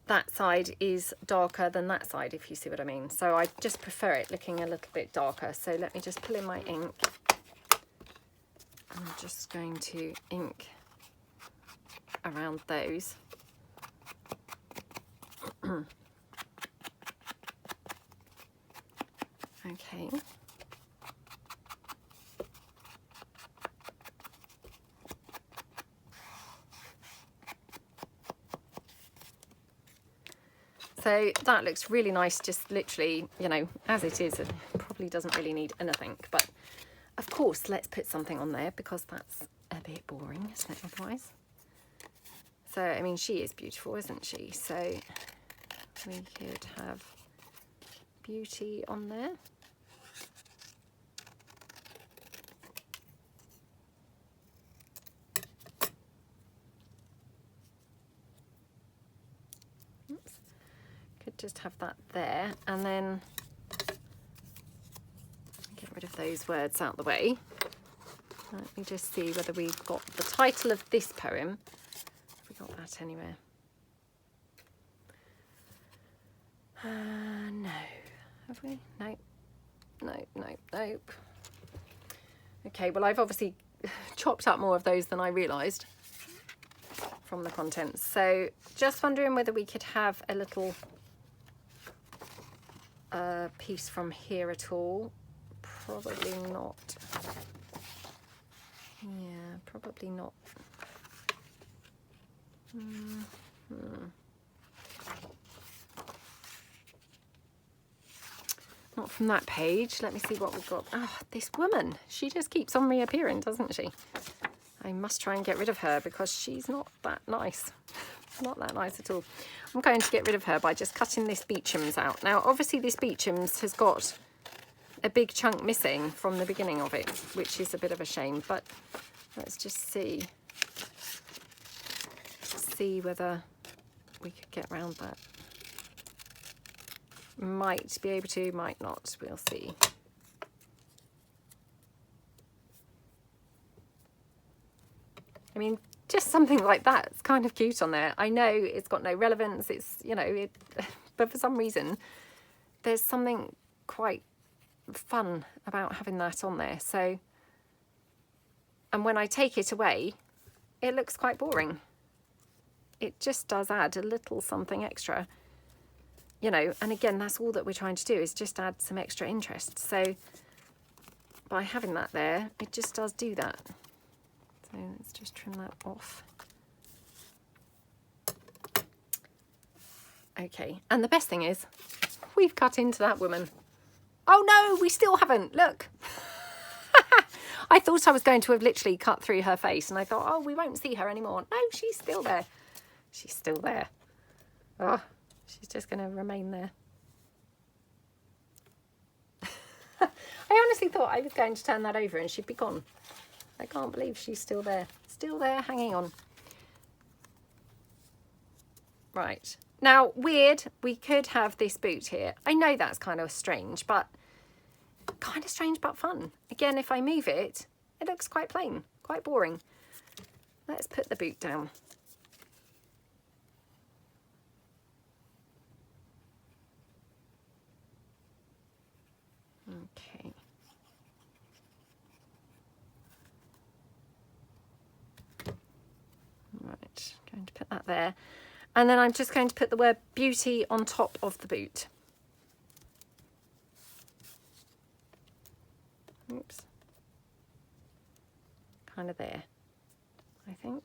that side is darker than that side, if you see what I mean. So I just prefer it looking a little bit darker. So let me just pull in my ink. I'm just going to ink around those. Okay. So that looks really nice, just literally, you know, as it is. It probably doesn't really need anything, but of course let's put something on there, because that's a bit boring, isn't it, otherwise? So, I mean, she is beautiful, isn't she? So we could have beauty on there. Oops. Could just have that there, and then get rid of those words out the way. Let me just see whether we've got the title of this poem. Have we got that anywhere? No. Have we? Nope. Nope, nope, nope. Okay, well, I've obviously chopped up more of those than I realised from the contents. So just wondering whether we could have a little piece from here at all. Probably not. Yeah, probably not. Not from that page. Let me see what we've got. Oh, this woman. She just keeps on reappearing, doesn't she? I must try and get rid of her, because she's not that nice. Not that nice at all. I'm going to get rid of her by just cutting this Beecham's out. Now, obviously this Beecham's has got a big chunk missing from the beginning of it, which is a bit of a shame, but let's just see whether we could get around that. Might be able to, might not, we'll see. I mean, just something like that, it's kind of cute on there. I know it's got no relevance, it's, you know, but for some reason there's something quite fun about having that on there. So, and when I take it away, it looks quite boring. It just does add a little something extra, you know, and again, that's all that we're trying to do, is just add some extra interest. So by having that there, it just does do that. So let's just trim that off. Okay, and the best thing is we've cut into that woman. Oh no, we still haven't, look. I thought I was going to have literally cut through her face, and I thought, oh, we won't see her anymore. No, she's still there. She's still there. Oh, she's just going to remain there. I honestly thought I was going to turn that over and she'd be gone. I can't believe she's still there. Still there, hanging on. Right. Now, weird, we could have this boot here. I know that's kind of strange, but fun. Again, if I move it, it looks quite plain, quite boring. Let's put the boot down. Okay. Right, going to put that there. And then I'm just going to put the word beauty on top of the boot. Oops. Kind of there, I think.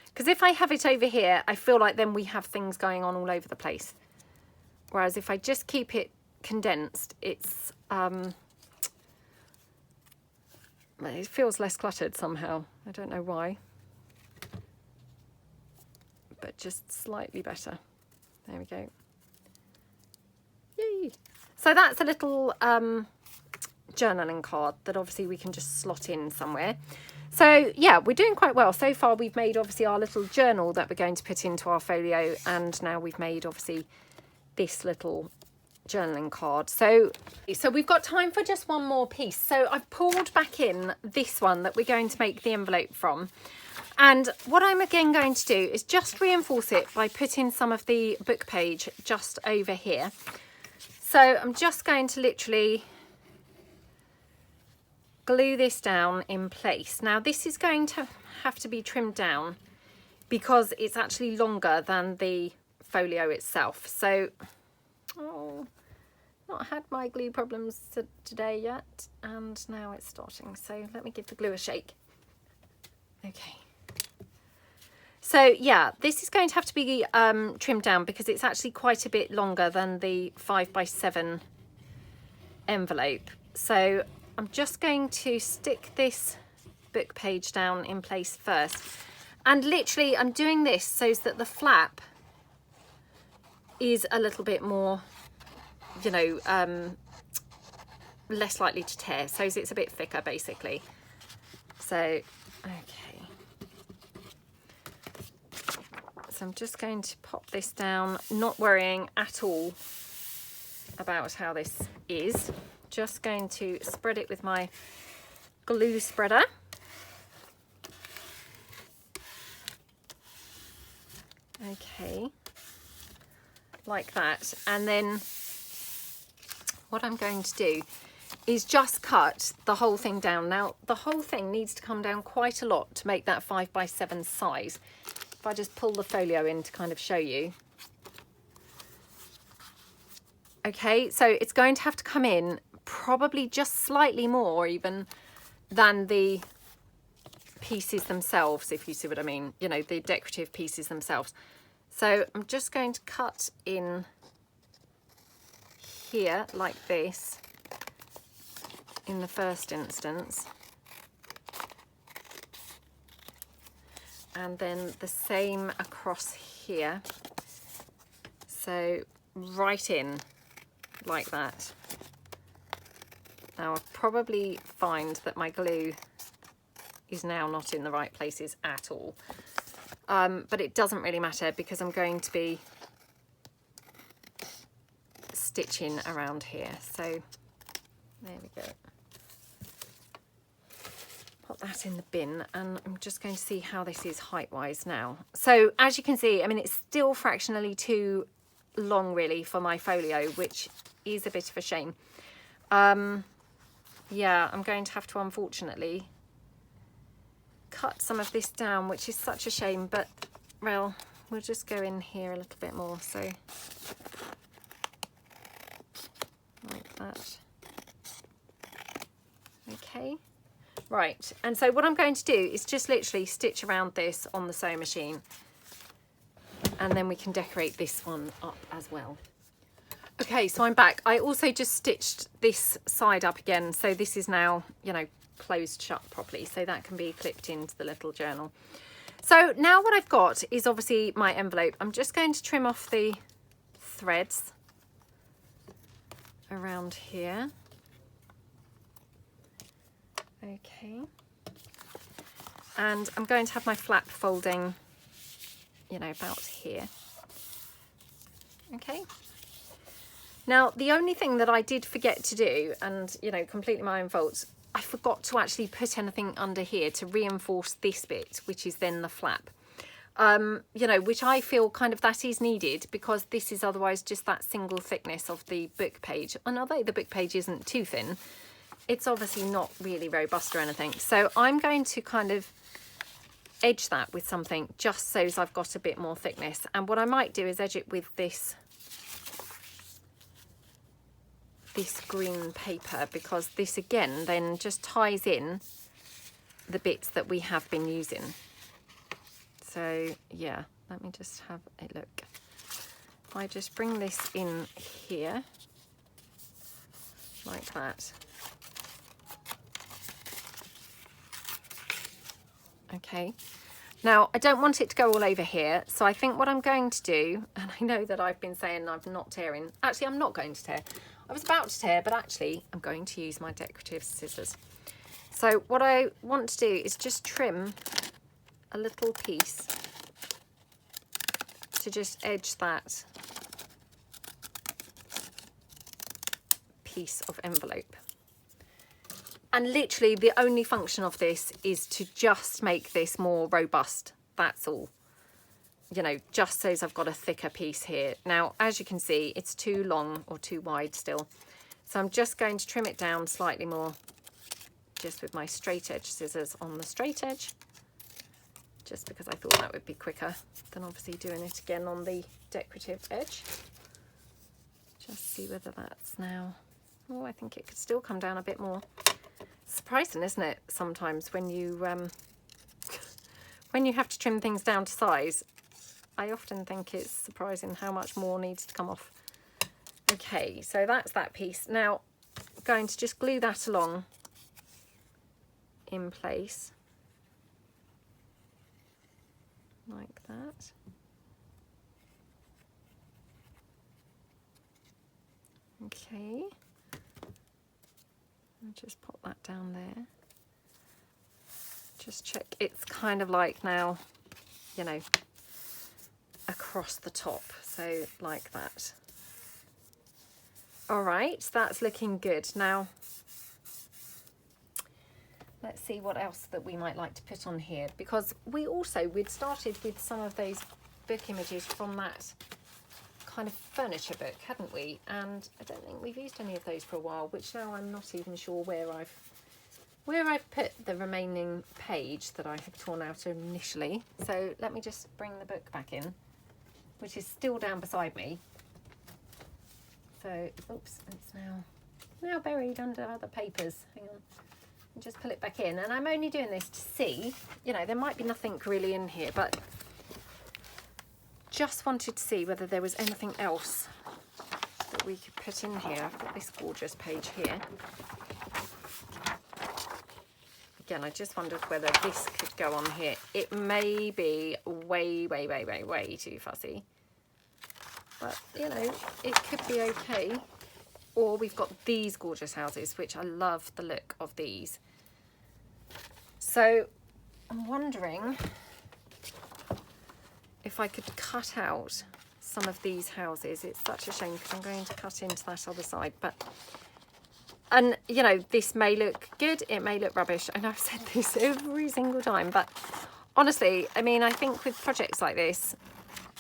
Because if I have it over here, I feel like then we have things going on all over the place. Whereas if I just keep it condensed, it's it feels less cluttered somehow. I don't know why, but just slightly better. There we go. Yay! So that's a little journaling card that obviously we can just slot in somewhere. So yeah, we're doing quite well. So far we've made obviously our little journal that we're going to put into our folio, and now we've made obviously this little journaling card. So we've got time for just one more piece. So I've pulled back in this one that we're going to make the envelope from. And what I'm again going to do is just reinforce it by putting some of the book page just over here. So I'm just going to literally glue this down in place. Now this is going to have to be trimmed down because it's actually longer than the folio itself. So, oh, not had my glue problems today yet, and now it's starting. So let me give the glue a shake. Okay. So yeah, this is going to have to be trimmed down because it's actually quite a bit longer than the 5x7 envelope. So I'm just going to stick this book page down in place first. And literally I'm doing this so that the flap is a little bit more, you know, less likely to tear. So it's a bit thicker basically. So, okay. So I'm just going to pop this down, not worrying at all about how this is. Just going to spread it with my glue spreader. Okay, like that. And then what I'm going to do is just cut the whole thing down. Now the whole thing needs to come down quite a lot to make that 5x7 size. If I just pull the folio in to kind of show you. Okay, so it's going to have to come in probably just slightly more even than the pieces themselves, if you see what I mean, you know, the decorative pieces themselves. So I'm just going to cut in here like this in the first instance, and then the same across here, so right in like that. Now I'll probably find that my glue is now not in the right places at all, but it doesn't really matter because I'm going to be stitching around here. So there we go. Put that in the bin, and I'm just going to see how this is height wise now. So as you can see, I mean, it's still fractionally too long really for my folio, which is a bit of a shame. Yeah, I'm going to have to unfortunately cut some of this down, which is such a shame, but well, we'll just go in here a little bit more. So like that. Okay, right. And so what I'm going to do is just literally stitch around this on the sewing machine, and then we can decorate this one up as well. Okay, so I'm back. I also just stitched this side up again, so this is now, you know, closed shut properly, so that can be clipped into the little journal. So now what I've got is obviously my envelope. I'm just going to trim off the threads around here. Okay, and I'm going to have my flap folding, you know, about here. Okay. Now, the only thing that I did forget to do, and, you know, completely my own fault, I forgot to actually put anything under here to reinforce this bit, which is then the flap. You know, which I feel kind of that is needed because this is otherwise just that single thickness of the book page. And although the book page isn't too thin, it's obviously not really robust or anything. So I'm going to kind of edge that with something just so as I've got a bit more thickness. And what I might do is edge it with this green paper, because this again then just ties in the bits that we have been using. So yeah, let me just have a look. If I just bring this in here like that. Okay, now I don't want it to go all over here, so I think what I'm going to do, and I know that I've been saying I'm not tearing, actually I'm not going to tear. I was about to tear, but actually I'm going to use my decorative scissors. So what I want to do is just trim a little piece to just edge that piece of envelope. And literally the only function of this is to just make this more robust. That's all. You know, just so I've got a thicker piece here. Now, as you can see, it's too long or too wide still. So I'm just going to trim it down slightly more, just with my straight edge scissors on the straight edge, just because I thought that would be quicker than obviously doing it again on the decorative edge. Just see whether that's now, oh, I think it could still come down a bit more. Surprising, isn't it, sometimes when you have to trim things down to size. I often think it's surprising how much more needs to come off. Okay, so that's that piece. Now I'm going to just glue that along in place like that. Okay, I'll just pop that down there. Just check it's kind of like now, you know, across the top, so like that. All right, that's looking good. Now let's see what else that we might like to put on here, because we'd started with some of those book images from that kind of furniture book, hadn't we? And I don't think we've used any of those for a while, which now I'm not even sure where I've put the remaining page that I had torn out initially. So let me just bring the book back in, which is still down beside me. So, oops, it's now buried under other papers. Hang on, and just pull it back in. And I'm only doing this to see, you know, there might be nothing really in here, but just wanted to see whether there was anything else that we could put in here. I've got this gorgeous page here. Again, I just wondered whether this could go on here. It may be way, way, way, way, way too fussy. But, you know, it could be okay. Or we've got these gorgeous houses, which I love the look of these. So I'm wondering if I could cut out some of these houses. It's such a shame because I'm going to cut into that other side. And, you know, this may look good, it may look rubbish. And I've said this every single time. But honestly, I mean, I think with projects like this,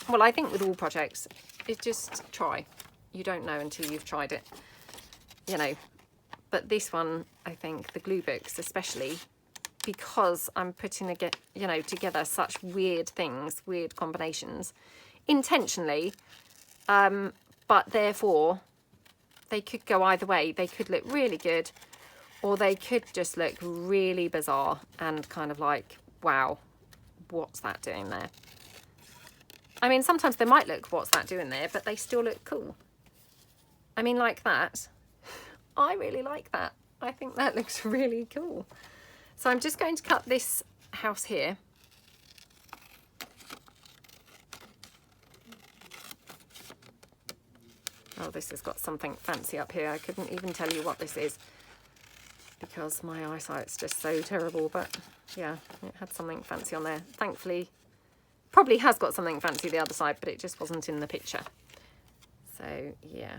well, I think with all projects, it's just try. You don't know until you've tried it, you know. But this one, I think, the glue books especially, because I'm putting together such weird things, weird combinations, intentionally, but therefore they could go either way. They could look really good, or they could just look really bizarre and kind of like, wow, what's that doing there? I mean, sometimes they might look, what's that doing there, but they still look cool. I mean, like that. I really like that. I think that looks really cool. So I'm just going to cut this house here. Oh, this has got something fancy up here. I couldn't even tell you what this is because my eyesight's just so terrible. But yeah, it had something fancy on there. Thankfully, probably has got something fancy the other side, but it just wasn't in the picture. So yeah.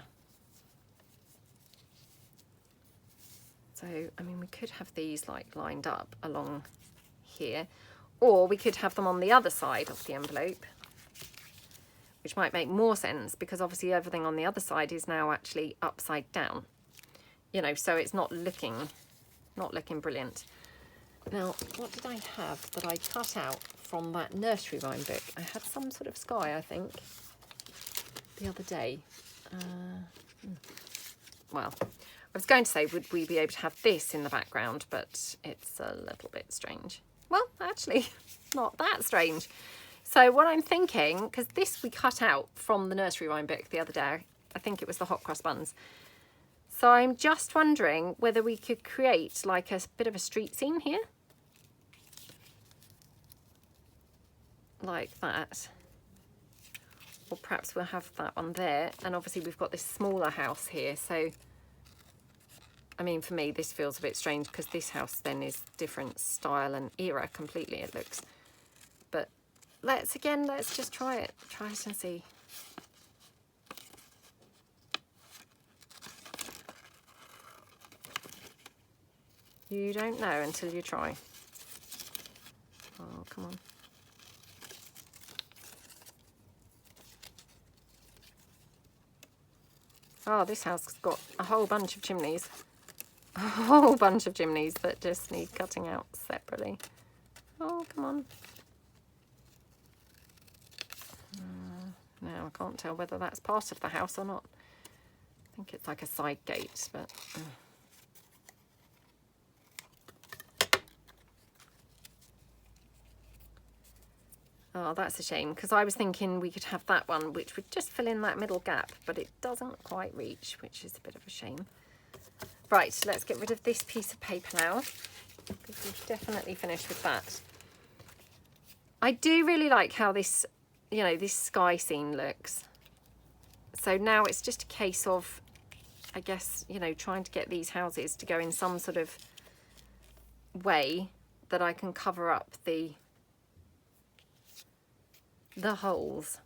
So, I mean, we could have these like lined up along here, or we could have them on the other side of the envelope, which might make more sense because obviously everything on the other side is now actually upside down, you know, so it's not looking brilliant. Now, what did I have that I cut out from that nursery rhyme book? I had some sort of sky, I think, the other day. Well, I was going to say, would we be able to have this in the background, but it's a little bit strange. Well, actually, not that strange. So what I'm thinking, because this we cut out from the nursery rhyme book the other day, I think it was the hot cross buns. So I'm just wondering whether we could create like a bit of a street scene here. Like that. Or perhaps we'll have that on there. And obviously we've got this smaller house here. So, I mean, for me, this feels a bit strange because this house then is different style and era completely, it looks. But let's just try it. Try it and see. You don't know until you try. Oh, come on. Oh, this house has got a whole bunch of chimneys. A whole bunch of chimneys that just need cutting out separately. Oh, come on. Now, I can't tell whether that's part of the house or not. I think it's like a side gate, but... Oh, that's a shame, because I was thinking we could have that one, which would just fill in that middle gap, but it doesn't quite reach, which is a bit of a shame. Right, let's get rid of this piece of paper now, because we've definitely finished with that. I do really like how this, you know, this sky scene looks. So now it's just a case of, I guess, you know, trying to get these houses to go in some sort of way that I can cover up the holes.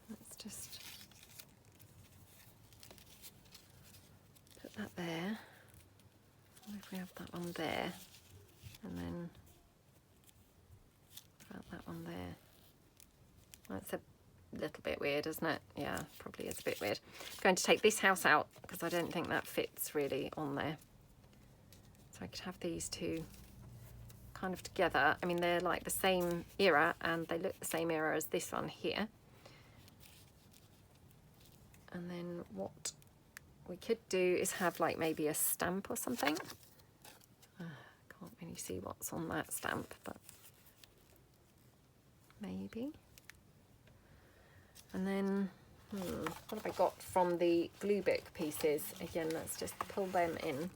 Let's just put that there. What if we have that one there, and then about that one there? That's a little bit weird, isn't it? Yeah, probably is a bit weird. I'm going to take this house out because I don't think that fits really on there. So I could have these two kind of together. I mean, they're like the same era and they look the same era as this one here. And then what we could do is have like maybe a stamp or something. Can't really see what's on that stamp, but maybe. And then what have I got from the glue book pieces? Again, let's just pull them in.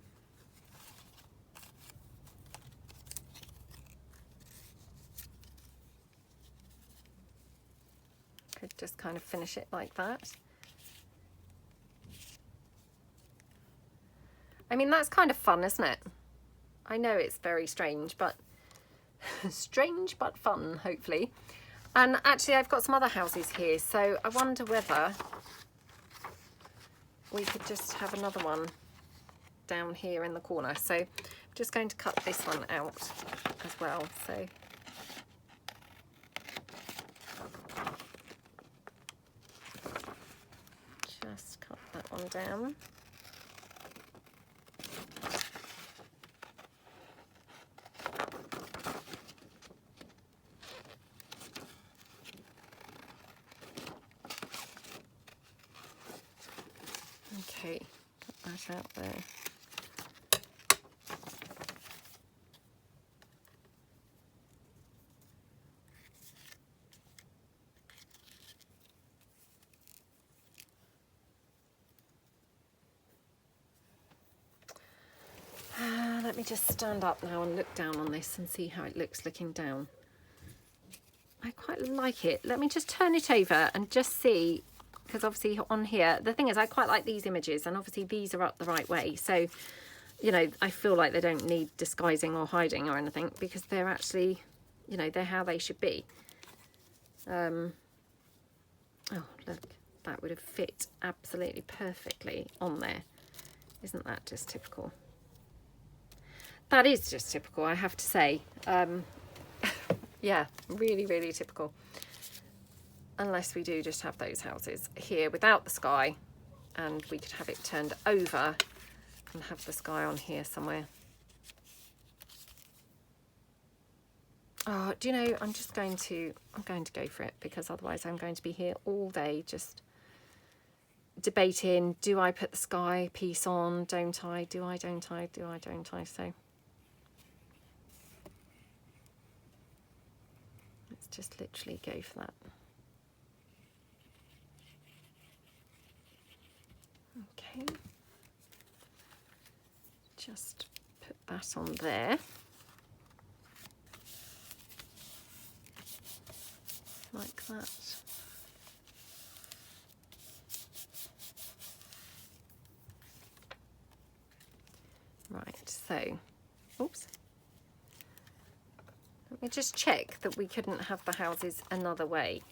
Could just kind of finish it like that. I mean, that's kind of fun, isn't it? I know it's very strange, but strange but fun, hopefully. And actually, I've got some other houses here, so I wonder whether we could just have another one down here in the corner. So I'm just going to cut this one out as well. So just cut that one down. Okay, cut that out there. Let me just stand up now and look down on this and see how it looks looking down. I quite like it. Let me just turn it over and just see, because obviously on here, the thing is I quite like these images, and obviously these are up the right way. So, you know, I feel like they don't need disguising or hiding or anything, because they're actually, you know, they're how they should be. Oh, look, that would have fit absolutely perfectly on there. Isn't that just typical? That is just typical, I have to say. Yeah, really, really typical. Unless we do just have those houses here without the sky, and we could have it turned over and have the sky on here somewhere. Oh, do you know, I'm going to go for it, because otherwise I'm going to be here all day just debating, do I put the sky piece on, don't I, do I, don't I, do I, don't I, so let's just literally go for that. Okay, just put that on there. Like that. Right, so, oops. Let me just check that we couldn't have the houses another way.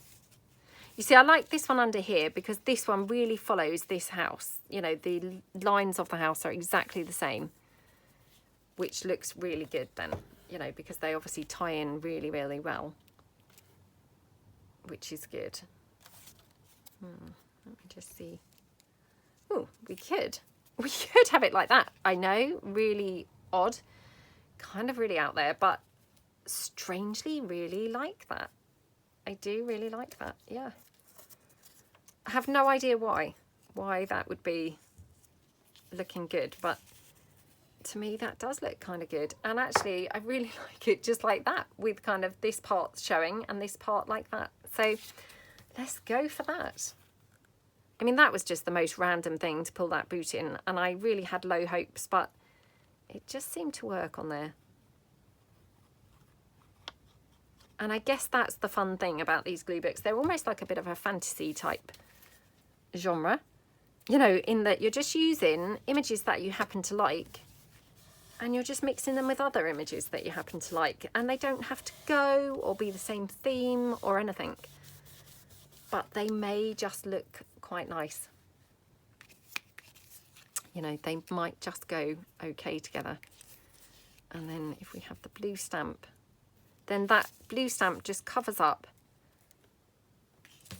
You see, I like this one under here because this one really follows this house. You know, the lines of the house are exactly the same, which looks really good then, you know, because they obviously tie in really, really well, which is good. Let me just see. Oh, we could have it like that. I know, really odd, kind of really out there, but strangely really like that. I do really like that, yeah. I have no idea why that would be looking good, but to me that does look kind of good. And actually I really like it just like that, with kind of this part showing and this part like that. So let's go for that. I mean, that was just the most random thing to pull that boot in, and I really had low hopes, but it just seemed to work on there. And I guess that's the fun thing about these glue books. They're almost like a bit of a fantasy type genre, you know, in that you're just using images that you happen to like, and you're just mixing them with other images that you happen to like, and they don't have to go or be the same theme or anything, but they may just look quite nice. You know, they might just go okay together. And then if we have the blue stamp, then that blue stamp just covers up,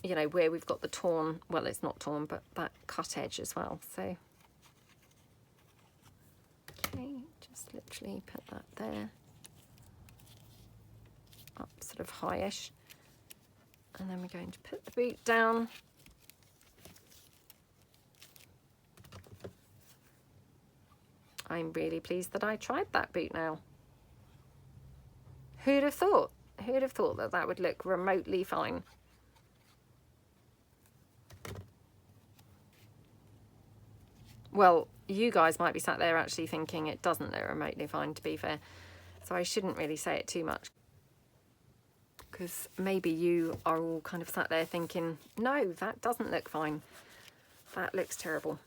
you know, where we've got the torn, well, it's not torn, but that cut edge as well. So, okay, just literally put that there, up sort of highish. And then we're going to put the boot down. I'm really pleased that I tried that boot now. Who'd have thought? Who'd have thought that that would look remotely fine? Well, you guys might be sat there actually thinking it doesn't look remotely fine, to be fair. So I shouldn't really say it too much, because maybe you are all kind of sat there thinking, no, that doesn't look fine. That looks terrible.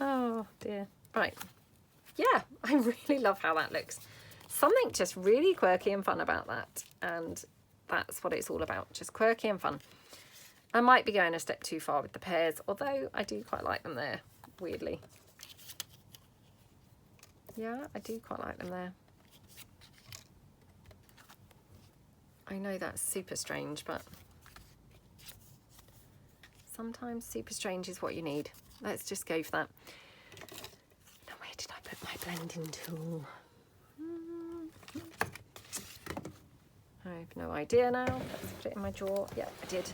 Oh dear. Right. Yeah, I really love how that looks. Something just really quirky and fun about that. And that's what it's all about. Just quirky and fun. I might be going a step too far with the pears, although I do quite like them there, weirdly. Yeah, I do quite like them there. I know that's super strange, but sometimes super strange is what you need. Let's just go for that. Now, where did I put my blending tool? I have no idea now. Let's put it in my drawer. Yeah, I did.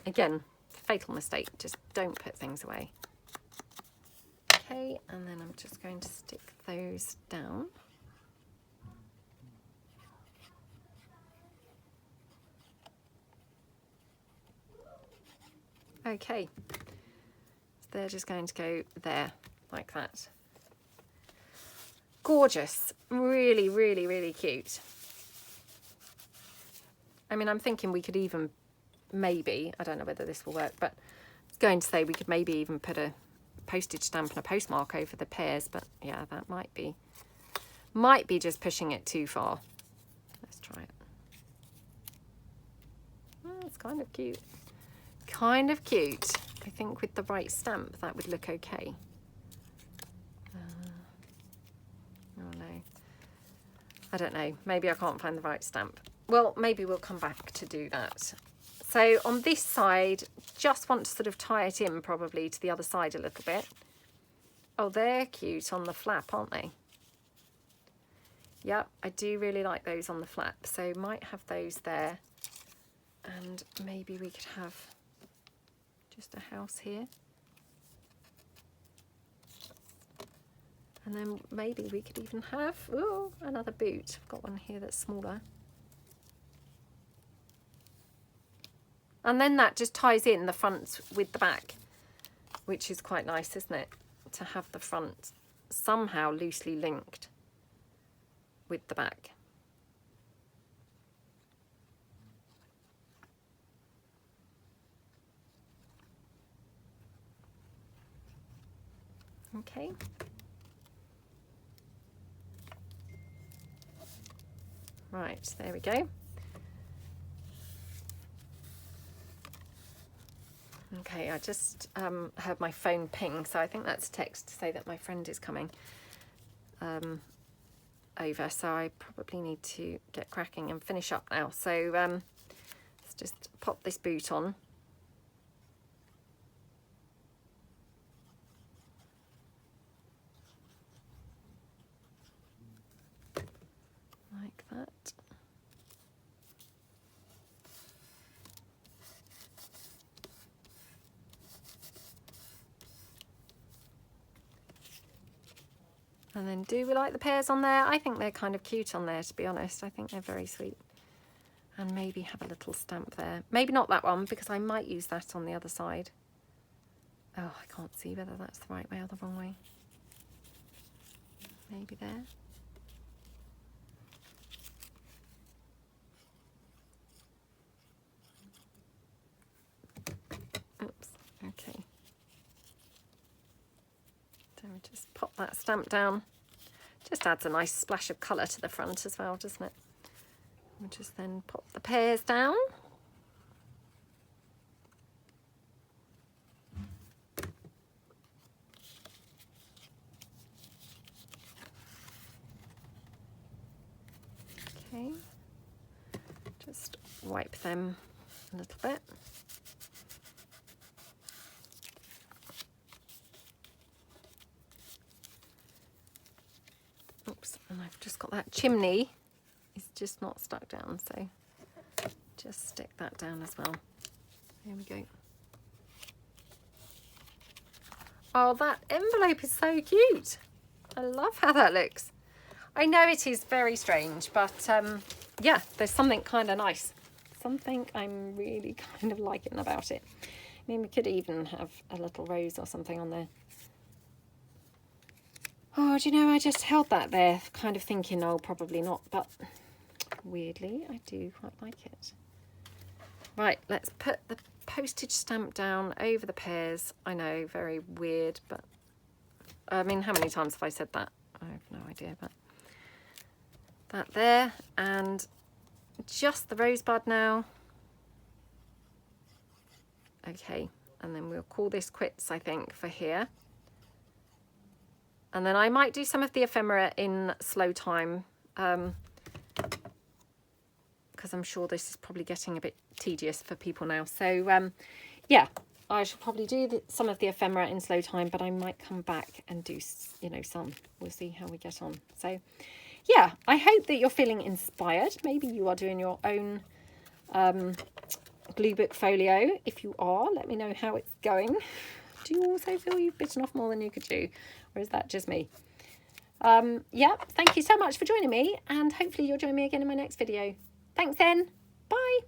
Again, fatal mistake. Just don't put things away. Okay, and then I'm just going to stick those down. Okay, so they're just going to go there, like that. Gorgeous, really, really, really cute. I mean, I'm thinking we could even maybe, I don't know whether this will work, but I was going to say we could maybe even put a postage stamp and a postmark over the pears, but yeah, that might be just pushing it too far. Let's try it. Oh, it's kind of cute. Kind of cute. I think with the right stamp that would look okay. Oh no, I don't know, maybe I can't find the right stamp. Well, maybe we'll come back to do that. So on this side, just want to sort of tie it in probably to the other side a little bit. Oh, they're cute on the flap, aren't they? Yep, I do really like those on the flap. So might have those there. And maybe we could have just a house here. And then maybe we could even have, ooh, another boot. I've got one here that's smaller. And then that just ties in the front with the back, which is quite nice, isn't it? To have the front somehow loosely linked with the back. Okay. Right, there we go. Okay, I just heard my phone ping, so I think that's a text to say that my friend is coming over, so I probably need to get cracking and finish up now. So let's just pop this boot on. Like that. And then do we like the pears on there? I think they're kind of cute on there, to be honest. I think they're very sweet. And maybe have a little stamp there. Maybe not that one, because I might use that on the other side. Oh, I can't see whether that's the right way or the wrong way. Maybe there. Oops, okay. So we just pop that stamp down. Just adds a nice splash of colour to the front as well, doesn't it? We'll just then pop the pears down. Okay. Just wipe them a little bit. Oops, and I've just got that chimney. It's just not stuck down, so just stick that down as well. There we go. Oh, that envelope is so cute. I love how that looks. I know it is very strange, but yeah, there's something kind of nice. Something I'm really kind of liking about it. I mean, we could even have a little rose or something on there. Oh, do you know, I just held that there, kind of thinking, oh, probably not, but weirdly, I do quite like it. Right, let's put the postage stamp down over the pears. I know, very weird, but I mean, how many times have I said that? I have no idea, but that there, and just the rosebud now. Okay, and then we'll call this quits, I think, for here. And then I might do some of the ephemera in slow time, because I'm sure this is probably getting a bit tedious for people now. So yeah, I shall probably do some of the ephemera in slow time, but I might come back and do, you know, some. We'll see how we get on. So yeah, I hope that you're feeling inspired. Maybe you are doing your own glue book folio. If you are, let me know how it's going. Do you also feel you've bitten off more than you could chew? Or is that just me? Yeah, thank you so much for joining me, and hopefully you'll join me again in my next video. Thanks then. Bye.